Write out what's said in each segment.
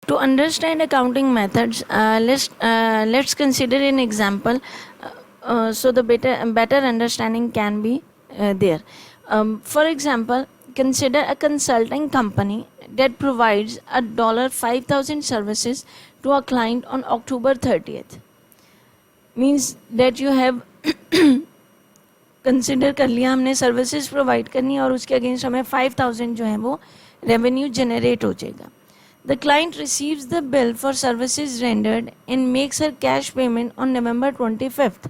To understand accounting methods, let's consider an example, so the better understanding can be there. For example, consider a consulting company that provides a $5,000 services to a client on October 30th. Means that you have consider कर लिया हमने services provide करनी है और उसके against हमें 5,000 जो है वो रेवेन्यू जनरेट हो जाएगा. The client receives the bill for services rendered and makes her cash payment on November 25th.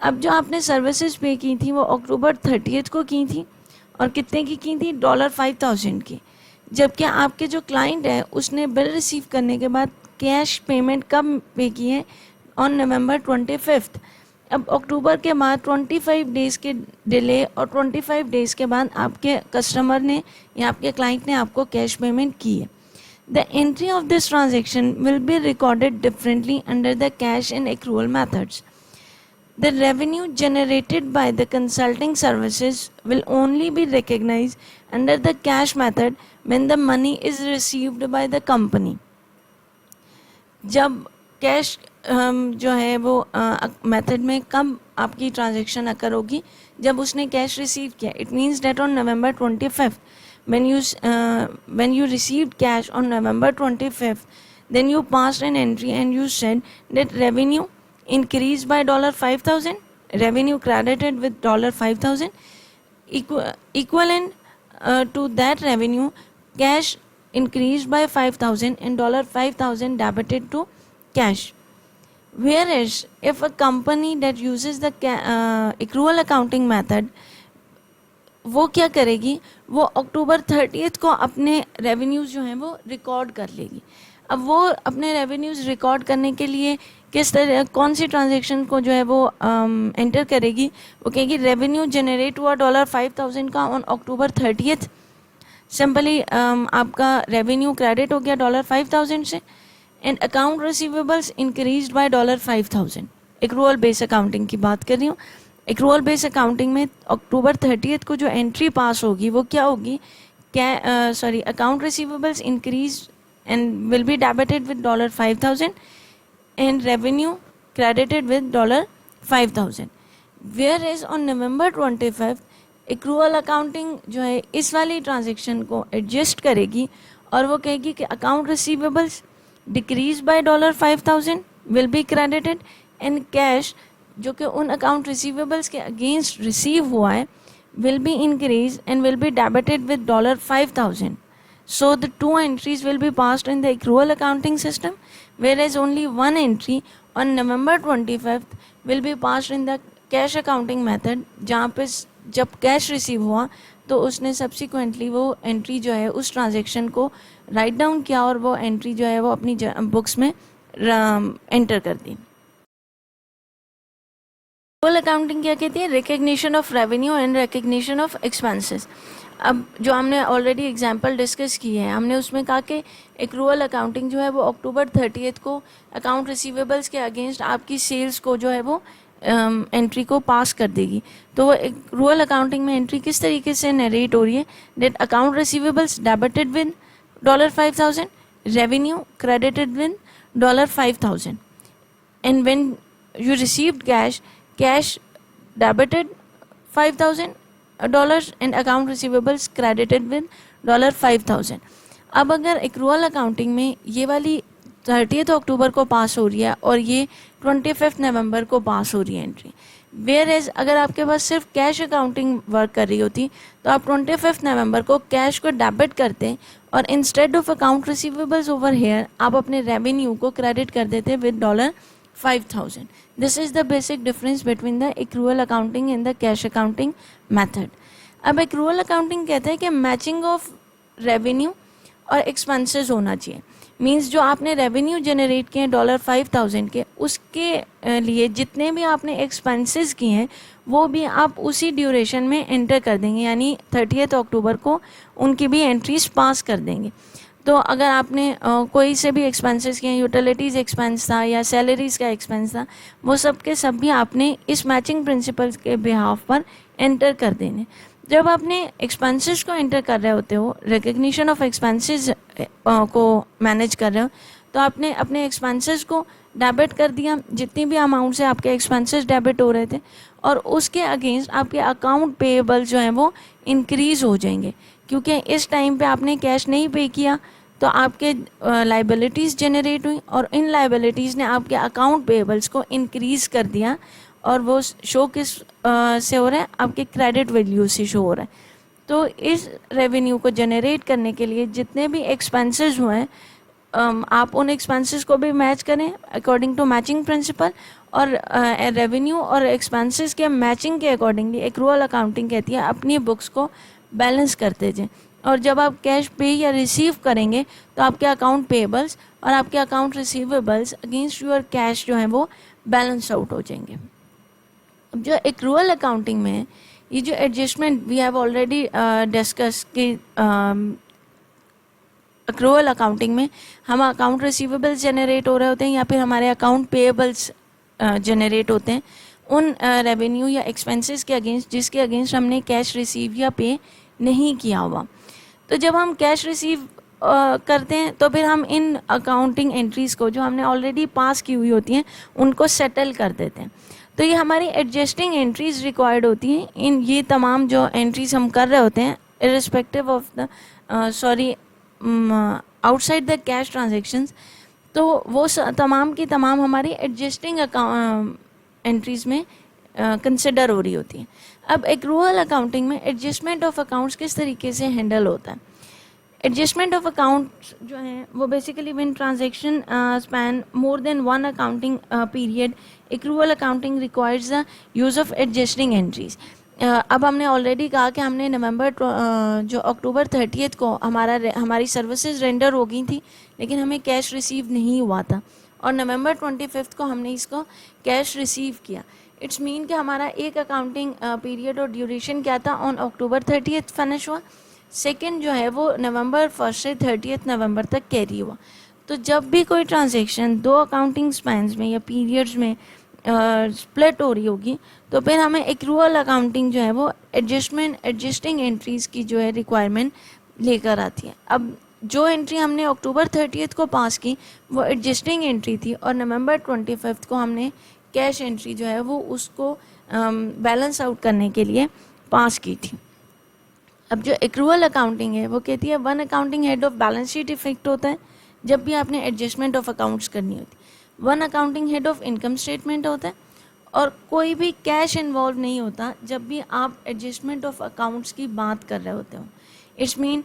अब जो आपने सर्विसेज पे की थी वो अक्टूबर 30th को की थी और कितने की थी? $5,000 की. जबकि आपके जो क्लाइंट है उसने बिल रिसीव करने के बाद कैश पेमेंट कब पे की है? On November 25th. अब अक्टूबर के बाद 25 डेज़ के डिले और 25 डेज़ के बाद आपके कस्टमर ने या आपके क्लाइंट ने आपको कैश पेमेंट की है. The entry of this transaction will be recorded differently under the cash and accrual methods. The revenue generated by the consulting services will only be recognized under the cash method when the money is received by the company. जब cash जो है वो method में कब आपकी transaction अकर होगी? जब उसने कैश रिसीव किया. It means that on November 25th when you received cash on November 25th, then you passed an entry and you said that revenue increased by $5,000, revenue credited with $5,000, equivalent to that revenue, cash increased by 5,000 and $5,000 debited to cash. Whereas if a company that uses the accrual accounting method, वो क्या करेगी? वो अक्टूबर 30th को अपने revenues जो हैं वो record कर लेगी. अब वो अपने रेवेन्यूज़ रिकॉर्ड करने के लिए किस तरह कौन सी ट्रांजेक्शन को जो है वो एंटर करेगी? वो कहेगी रेवेन्यू जनरेट हुआ $5,000 का ऑन अक्टूबर 30th. सिंपली आपका रेवेन्यू क्रेडिट हो गया $5,000 से and account receivables increased by $5,000. Accrual base accounting की बात कर रही हूँ. एक्रूअल बेस अकाउंटिंग में अक्टूबर 30th को जो एंट्री पास होगी वो क्या होगी? Account receivables increase and will be debited with $5,000 and revenue credited with $5,000. Whereas on November 25th accrual accounting जो है इस वाली ट्रांजेक्शन को एडजस्ट करेगी और वो कहेगी कि account receivables decrease by $5,000 will be credited and cash जो कि उन अकाउंट रिसीवेबल्स के अगेंस्ट रिसीव हुआ है will be increase and will be debited with $5,000. So the two entries will be passed in the accrual accounting system, whereas only one entry on November 25th will be passed in the cash accounting method, जहाँ पे जब cash receive हुआ तो उसने subsequently वो entry जो है उस ट्रांजेक्शन को राइट डाउन किया और वो एंट्री जो है वो अपनी बुक्स में एंटर कर दी. एक्रूअल अकाउंटिंग क्या कहती है? Recognition of revenue and recognition of expenses. अब जो हमने ऑलरेडी एग्जांपल डिस्कस की है हमने उसमें कहा कि एक्रूअल अकाउंटिंग जो है वो अक्टूबर 30th को अकाउंट रिसीवेबल्स के अगेंस्ट आपकी सेल्स को जो है वो एंट्री को पास कर देगी. तो वो एक्रूअल अकाउंटिंग में एंट्री किस तरीके से नरेट हो रही है? That account receivables debited with $5,000, revenue credited with $5,000 and when you received cash debited $5,000 and account receivables credited with $5,000. अब अगर एक्रूअल अकाउंटिंग में ये वाली 30th अक्टूबर को पास हो रही है और ये 25 नवंबर को पास हो रही है एंट्री, वेयर एज अगर आपके पास सिर्फ कैश अकाउंटिंग वर्क कर रही होती तो आप 25 नवंबर को कैश को डेबिट करते और instead of account receivables over here आप अपने रेवेन्यू को क्रेडिट कर देते with $5,000. This is the basic difference between the accrual accounting and the cash accounting method. अब accrual accounting कहते हैं कि मैचिंग ऑफ रेवेन्यू और एक्सपेंसेस होना चाहिए. मींस जो आपने रेवेन्यू जनरेट किए $5,000 के उसके लिए जितने भी आपने एक्सपेंसेस किए हैं वो भी आप उसी ड्यूरेशन में एंटर कर देंगे, यानी 30th अक्टूबर को उनकी भी एंट्रीज पास कर देंगे. तो अगर आपने कोई से भी एक्सपेंसेस किए, यूटिलिटीज़ एक्सपेंस था या सैलरीज़ का एक्सपेंस था, वो सब के सब भी आपने इस मैचिंग प्रिंसिपल्स के बिहाफ पर एंटर कर देने. जब आपने एक्सपेंसेस को एंटर कर रहे होते हो, रिकग्निशन ऑफ एक्सपेंसेस को मैनेज कर रहे हो, तो आपने अपने एक्सपेंसेस को डेबिट कर दिया, जितनी भी अमाउंट से आपके एक्सपेंसेस डेबिट हो रहे थे, और उसके अगेंस्ट आपके अकाउंट पेएबल जो हैं वो इंक्रीज़ हो जाएंगे, क्योंकि इस टाइम पे आपने कैश नहीं पे किया तो आपके लाइबिलिटीज़ जनरेट हुई, और इन लाइबिलिटीज़ ने आपके अकाउंट पेएबल्स को इंक्रीज़ कर दिया, और वो शो किस से हो रहा है, आपके क्रेडिट वैल्यू से शो हो रहा है। तो इस रेवेन्यू को जनरेट करने के लिए जितने भी एक्सपेंसेस हुए हैं, आप उन एक्सपेंसेस को भी मैच करें अकॉर्डिंग टू मैचिंग प्रिंसिपल, और रेवेन्यू और एक्सपेंसेस के मैचिंग के अकॉर्डिंगली एक्रूअल अकाउंटिंग कहती है अपनी बुक्स को बैलेंस करते जाएं। और जब आप कैश पे या रिसीव करेंगे तो आपके अकाउंट पेएबल्स और आपके account receivables against your cash जो है वो बैलेंस आउट हो जाएंगे। अब जो एक्रूअल अकाउंटिंग में है, ये जो adjustment we have already discuss कि एक्रूअल अकाउंटिंग में हम अकाउंट रिसीवेबल्स जनरेट हो रहे होते हैं या फिर हमारे अकाउंट पेएबल्स जनरेट होते हैं उन रेवेन्यू या एक्सपेंसेस के अगेंस्ट जिसके अगेंस्ट हमने कैश रिसीव या पे नहीं किया हुआ। तो जब हम कैश रिसीव करते हैं तो फिर हम इन अकाउंटिंग एंट्रीज़ को जो हमने ऑलरेडी पास की हुई होती हैं उनको सेटल कर देते हैं। तो ये हमारी एडजस्टिंग एंट्रीज़ रिक्वायर्ड होती हैं। इन ये तमाम जो एंट्रीज़ हम कर रहे होते हैं irrespective of the outside the cash transactions, तो वो तमाम की तमाम हमारी एडजस्टिंग एंट्रीज़ में कंसिडर हो रही होती हैं। अब एक्रूअल अकाउंटिंग में एडजस्टमेंट ऑफ अकाउंट्स किस तरीके से हैंडल होता है? एडजस्टमेंट ऑफ अकाउंट्स जो हैं वो basically when transaction span more than one accounting period, accrual accounting requires the use of adjusting entries. अब हमने ऑलरेडी कहा कि हमने जो अक्टूबर 30 को हमारी सर्विसेज रेंडर हो गई थी, लेकिन हमें कैश रिसीव नहीं हुआ था, और नवंबर 25 को हमने इसको कैश रिसीव किया। इट्स मीन कि हमारा एक अकाउंटिंग पीरियड और ड्यूरेशन क्या था, ऑन अक्टूबर 30 फिनिश हुआ, सेकेंड जो है वो नवंबर 1 से 30 नवंबर तक कैरी हुआ। तो जब भी कोई ट्रांजेक्शन दो अकाउंटिंग स्पैन्स में या पीरियड्स में स्प्लिट हो रही होगी तो फिर हमें एक्रूअल अकाउंटिंग जो है वो एडजस्टिंग एंट्रीज़ की जो है रिक्वायरमेंट लेकर आती है। अब जो एंट्री हमने अक्टूबर 30 को पास की वो एडजस्टिंग एंट्री थी, और नवंबर 25 को हमने कैश एंट्री जो है वो उसको बैलेंस आउट करने के लिए पास की थी। अब जो एक्रूअल अकाउंटिंग है वो कहती है one accounting head of balance sheet effect होता है जब भी आपने एडजस्टमेंट ऑफ अकाउंट्स करनी होती है, one accounting head of income statement होता है, और कोई भी कैश इन्वॉल्व नहीं होता जब भी आप एडजस्टमेंट ऑफ अकाउंट्स की बात कर रहे होते हो। It's mean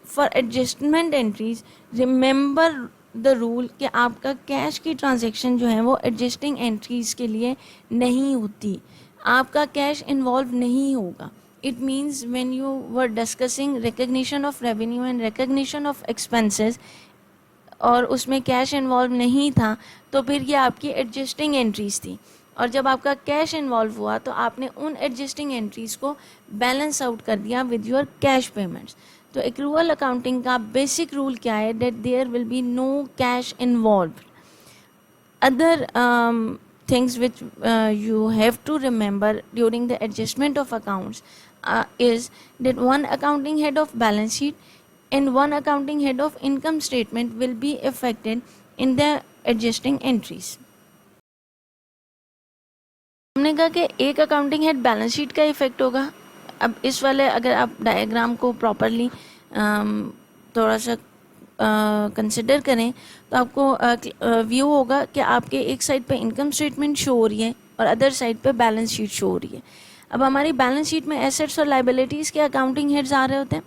for adjustment entries remember the rule कि आपका कैश की ट्रांजैक्शन जो है वो एडजस्टिंग एंट्रीज के लिए नहीं होती, आपका कैश इन्वॉल्व नहीं होगा। It means when you were discussing recognition of revenue and recognition of expenses और उसमें कैश इन्वॉल्व नहीं था तो फिर ये आपकी एडजस्टिंग एंट्रीज थी, और जब आपका कैश इन्वॉल्व हुआ तो आपने उन एडजस्टिंग एंट्रीज को बैलेंस आउट कर दिया विद योर कैश पेमेंट्स। तो एक्रूअल अकाउंटिंग का बेसिक रूल क्या है, that there will be no cash involve. Other things which you have to remember during the adjustment of accounts is that one accounting head of balance sheet and one accounting head of income statement will be affected in the adjusting entries. हमने कहा कि एक accounting head balance sheet का effect होगा। अब इस वाले अगर आप डायग्राम को प्रॉपरली थोड़ा सा कंसिडर करें तो आपको व्यू होगा कि आपके एक साइड पे इनकम स्टेटमेंट शो हो रही है और अदर साइड पे बैलेंस शीट शो हो रही है। अब हमारी बैलेंस शीट में एसेट्स और लाइबिलिटीज़ के अकाउंटिंग हेड्स आ रहे होते हैं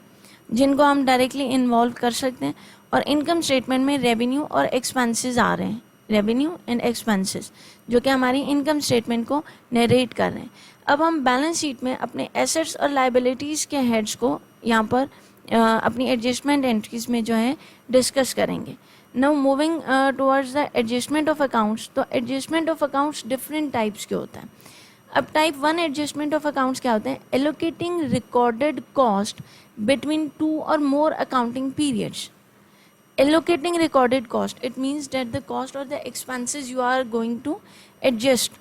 जिनको हम डायरेक्टली इन्वॉल्व कर सकते हैं, और इनकम स्टेटमेंट में रेवेन्यू और एक्सपेंसेस आ रहे हैं, रेवेन्यू एंड एक्सपेंसेस जो कि हमारी इनकम स्टेटमेंट को नरेट कर रहे हैं। अब हम बैलेंस शीट में अपने एसेट्स और लाइबिलिटीज़ के हेड्स को यहाँ पर अपनी एडजस्टमेंट एंट्रीज में जो है डिस्कस करेंगे। Now moving towards the adjustment of accounts, तो adjustment of accounts different types के होता है। अब टाइप 1 एडजस्टमेंट ऑफ अकाउंट्स क्या होते हैं, एलोकेटिंग रिकॉर्डेड कॉस्ट बिटवीन 2 और more accounting periods. Allocating recorded cost, it means that the cost or the expenses you are going to adjust.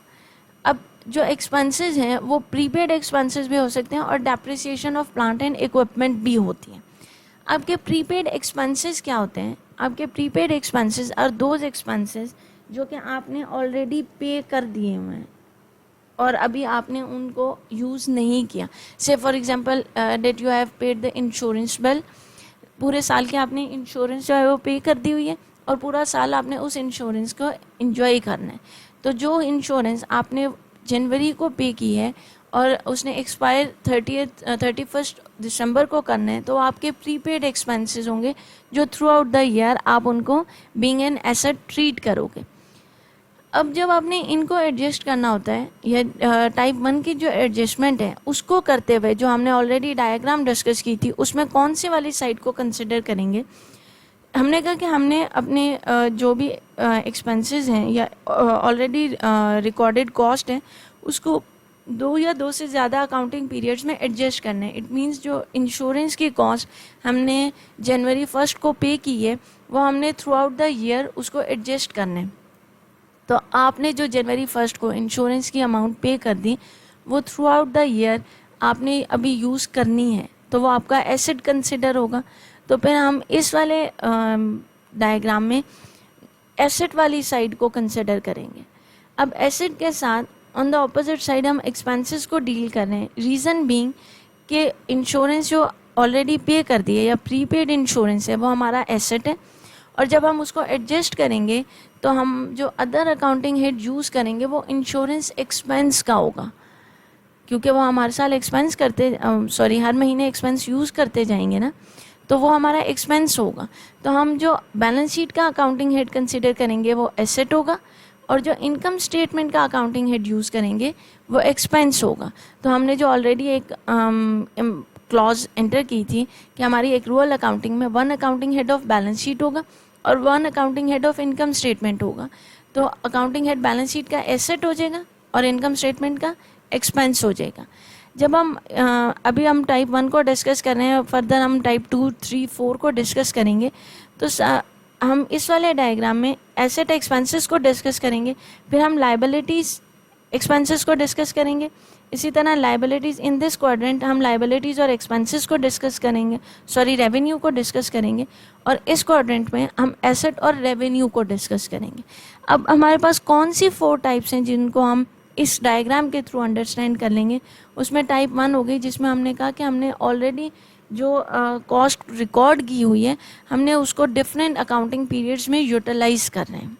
अब जो एक्सपेंसेस हैं वो प्रीपेड एक्सपेंसेस भी हो सकते हैं और depreciation of plant and equipment भी होती है। आपके प्रीपेड एक्सपेंसेस क्या होते हैं? आपके prepaid expenses are those expenses जो कि आपने ऑलरेडी पे कर दिए हुए हैं और अभी आपने उनको यूज़ नहीं किया। Say for example that you have paid the insurance bill, पूरे साल के आपने इंश्योरेंस जो है वो पे कर दी हुई है और पूरा साल आपने उस इंश्योरेंस को एंजॉय करना है। तो जो इंश्योरेंस आपने जनवरी को पे की है और उसने एक्सपायर 31 दिसंबर को करना है, तो आपके प्रीपेड एक्सपेंसेस होंगे जो थ्रू आउट द ईयर आप उनको बीइंग एन एसेट ट्रीट करोगे। अब जब आपने इनको एडजस्ट करना होता है, या टाइप 1 की जो एडजस्टमेंट है उसको करते हुए जो हमने ऑलरेडी डायग्राम डिस्कस की थी उसमें कौन से वाली साइड को कंसिडर करेंगे? हमने कहा कि हमने अपने जो भी एक्सपेंसेस हैं या ऑलरेडी रिकॉर्डेड कॉस्ट है उसको 2 या 2 से ज़्यादा अकाउंटिंग पीरियड्स में एडजस्ट करना है। इट मीन्स जो इंश्योरेंस की कॉस्ट हमने जनवरी 1 को पे की है वो हमने थ्रू आउट द ईयर उसको एडजस्ट करना है। तो आपने जो जनवरी 1 को इंश्योरेंस की अमाउंट पे कर दी वो थ्रू आउट द ईयर आपने अभी यूज़ करनी है, तो वो आपका एसेट कंसिडर होगा। तो फिर हम इस वाले डायग्राम में एसेट वाली साइड को कंसिडर करेंगे। अब एसेट के साथ ऑन द ऑपोजिट साइड हम एक्सपेंसेस को डील कर रहे हैं। रीज़न बीइंग कि इंश्योरेंस जो ऑलरेडी पे कर दी है या प्रीपेड इंश्योरेंस है वो हमारा एसेट है और जब हम उसको एडजस्ट करेंगे तो हम जो अदर अकाउंटिंग हेड यूज़ करेंगे वो इंश्योरेंस एक्सपेंस का होगा, क्योंकि वो हमारे साल एक्सपेंस करते हर महीने एक्सपेंस यूज़ करते जाएंगे ना, तो वो हमारा एक्सपेंस होगा। तो हम जो बैलेंस शीट का अकाउंटिंग हेड कंसिडर करेंगे वो एसेट होगा और जो इनकम स्टेटमेंट का अकाउंटिंग हेड यूज़ करेंगे वो एक्सपेंस होगा। तो हमने जो ऑलरेडी एक क्लॉज एंटर की थी कि हमारी एक्रूअल अकाउंटिंग में 1 accounting head of balance sheet होगा और 1 accounting head of income statement होगा। तो अकाउंटिंग हेड बैलेंस शीट का एसेट हो जाएगा और इनकम स्टेटमेंट का एक्सपेंस हो जाएगा। जब हम अभी हम टाइप 1 को डिस्कस कर रहे हैं, फर्दर हम टाइप 2, 3, 4 को डिस्कस करेंगे। तो हम इस वाले डायग्राम में एसेट एक्सपेंसेस को डिस्कस करेंगे, फिर हम लायबिलिटीज़ एक्सपेंसेस को डिस्कस करेंगे। इसी तरह लायबिलिटीज़ इन दिस क्वाड्रेंट हम लायबिलिटीज़ और एक्सपेंसेस को डिस्कस करेंगे, रेवेन्यू को डिस्कस करेंगे, और इस क्वाड्रेंट में हम एसेट और रेवेन्यू को डिस्कस करेंगे। अब हमारे पास कौन सी 4 टाइप्स हैं जिनको हम इस डायग्राम के थ्रू अंडरस्टैंड कर लेंगे? उसमें टाइप 1 हो गई जिसमें हमने कहा कि हमने ऑलरेडी जो कॉस्ट रिकॉर्ड की हुई है हमने उसको डिफरेंट अकाउंटिंग पीरियड्स में यूटिलाइज कर रहे हैं।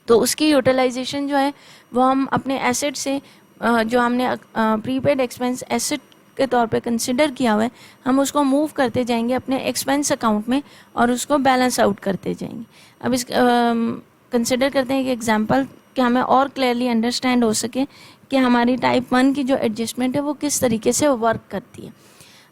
तो उसकी यूटिलाइजेशन जो है वो हम अपने एसेट से जो हमने प्रीपेड एक्सपेंस एसेट के तौर पे कंसिडर किया हुआ है हम उसको मूव करते जाएंगे अपने एक्सपेंस अकाउंट में और उसको बैलेंस आउट करते जाएंगे। अब इस कंसिडर करते हैं एक एग्जांपल कि हमें और क्लियरली अंडरस्टैंड हो सके कि हमारी टाइप 1 की जो एडजस्टमेंट है वो किस तरीके से वर्क करती है।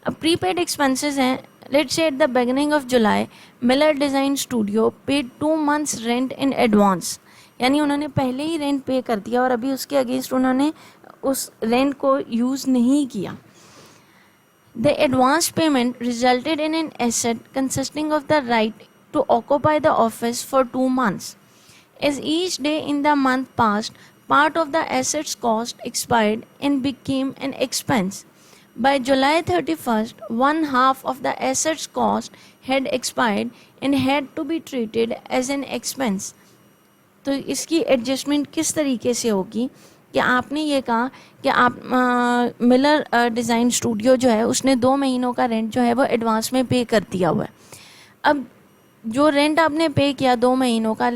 अब प्रीपेड एक्सपेंसेस हैं, let's say eight the beginning of July Miller design studio paid 2 months rent in advance, यानी उन्होंने पहले ही रेंट पे कर दिया और अभी उसके अगेंस्ट उन्होंने उस रेंट को यूज़ नहीं किया। The advance payment resulted in an asset consisting of the right to occupy the office for 2 months. As each day in the month passed, part of the asset's cost expired and became an expense. By July 31st, 1/2 of the asset's cost had expired and had to be treated as an expense. तो इसकी adjustment किस तरीके से होगी कि आपने ये कहा कि आप मिलर डिज़ाइन स्टूडियो जो है उसने 2 महीनों का रेंट जो है वो एडवांस में पे कर दिया हुआ है। अब जो रेंट आपने पे किया 2 महीनों का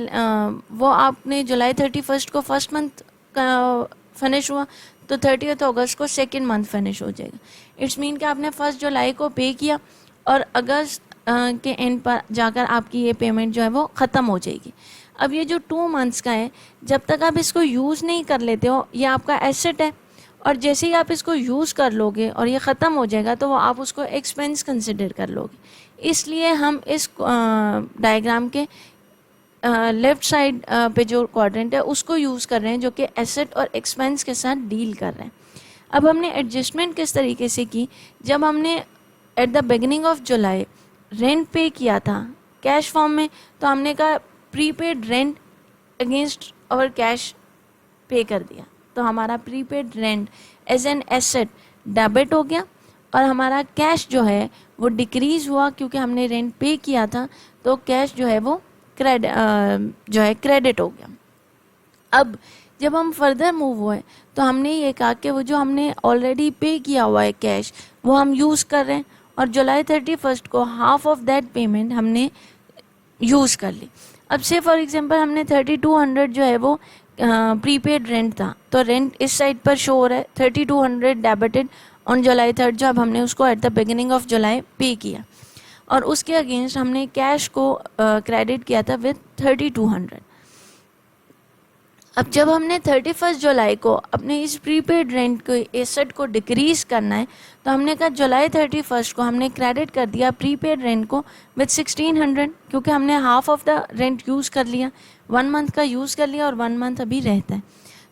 वो आपने जुलाई 31st को फर्स्ट मंथ का फिनिश हुआ तो 30th अगस्त को सेकेंड मंथ फिनिश हो जाएगा। इट्स मीन कि आपने 1 जुलाई को पे किया और अगस्त के एंड पर जाकर आपकी ये पेमेंट जो है वो ख़त्म हो जाएगी। अब ये जो 2 months का है जब तक आप इसको यूज़ नहीं कर लेते हो ये आपका एसेट है और जैसे ही आप इसको यूज़ कर लोगे और ये ख़त्म हो जाएगा तो वो आप उसको एक्सपेंस कंसिडर कर लोगे। इसलिए हम इस डायग्राम के लेफ़्ट साइड पे जो क्वाड्रेंट है उसको यूज़ कर रहे हैं जो कि एसेट और एक्सपेंस के साथ डील कर रहे हैं। अब हमने एडजस्टमेंट किस तरीके से की, जब हमने at the beginning of July rent pay किया था कैश फॉर्म में तो हमने कहा प्रीपेड रेंट अगेंस्ट और कैश पे कर दिया, तो हमारा prepaid rent as an asset debit हो गया और हमारा कैश जो है वो डिक्रीज हुआ क्योंकि हमने रेंट पे किया था, तो कैश जो है वो क्रेडिट हो गया। अब जब हम फर्दर मूव हुए तो हमने ये कहा कि वो जो हमने ऑलरेडी पे किया हुआ है कैश वो हम यूज़ कर रहे हैं और जुलाई 31 को हाफ ऑफ दैट पेमेंट हमने यूज़ कर ली। अब से फॉर एग्जांपल हमने 3200 जो है वो प्रीपेड रेंट था, तो रेंट इस साइड पर शो हो रहा है 3200 डेबिटेड ऑन जुलाई 3 जो अब हमने उसको एट द बिगिनिंग ऑफ जुलाई पे किया और उसके अगेंस्ट हमने कैश को क्रेडिट किया था विद 3200। अब जब हमने 31 जुलाई को अपने इस प्रीपेड रेंट को एसेट को डिक्रीज करना है तो हमने कहा जुलाई 31 को हमने क्रेडिट कर दिया प्रीपेड रेंट को विद 1600 क्योंकि हमने half of the rent use कर लिया, 1 मंथ का यूज़ कर लिया और 1 मंथ अभी रहता है।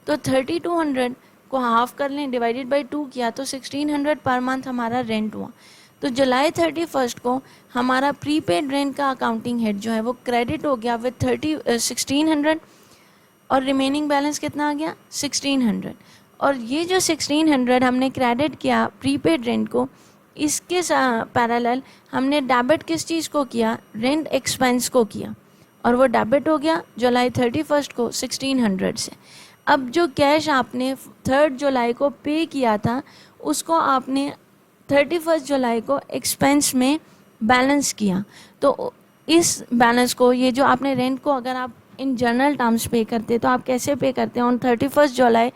तो 3200 को हाफ कर लें, डिवाइडेड बाई 2 किया तो 1600 पर मंथ हमारा रेंट हुआ। तो जुलाई 31 को हमारा प्रीपेड रेंट का अकाउंटिंग हेड जो है वो क्रेडिट हो गया विद 1600 और रिमेनिंग बैलेंस कितना आ गया 1600। और ये जो 1600 हमने क्रेडिट किया प्रीपेड रेंट को, इसके पैरेलल हमने डेबिट किस चीज़ को किया, रेंट एक्सपेंस को किया और वो डेबिट हो गया जुलाई 31 को 1600 से। अब जो कैश आपने 3 जुलाई को पे किया था उसको आपने 31 जुलाई को एक्सपेंस में बैलेंस किया, तो इस बैलेंस को, ये जो आपने रेंट को अगर आप इन जनरल टर्म्स पे करते तो आप कैसे पे करते हैं, on 31 July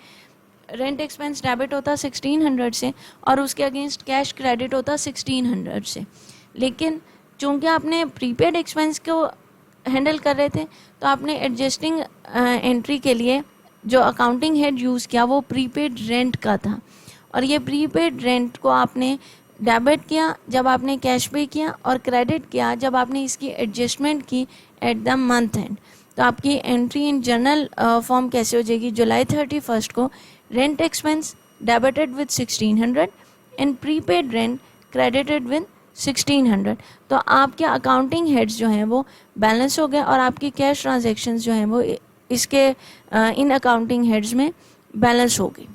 rent expense debit होता 1600 से और उसके अगेंस्ट कैश क्रेडिट होता 1600 से। लेकिन चूंकि आपने प्रीपेड एक्सपेंस को हैंडल कर रहे थे तो आपने एडजस्टिंग एंट्री के लिए जो अकाउंटिंग हेड यूज़ किया वो प्रीपेड रेंट का था और ये प्रीपेड रेंट को आपने डेबिट किया जब आपने कैश पे किया और क्रेडिट किया जब आपने इसकी एडजस्टमेंट की एट द मंथ एंड। तो आपकी एंट्री इन जनरल फॉर्म कैसे हो जाएगी, जुलाई 31 को rent expense debited with 1600 and prepaid rent credited with 1600। तो आपके अकाउंटिंग हेड्स जो हैं वो बैलेंस हो गए और आपकी कैश ट्रांजैक्शंस जो हैं वो इसके इन अकाउंटिंग हेड्स में बैलेंस हो गई।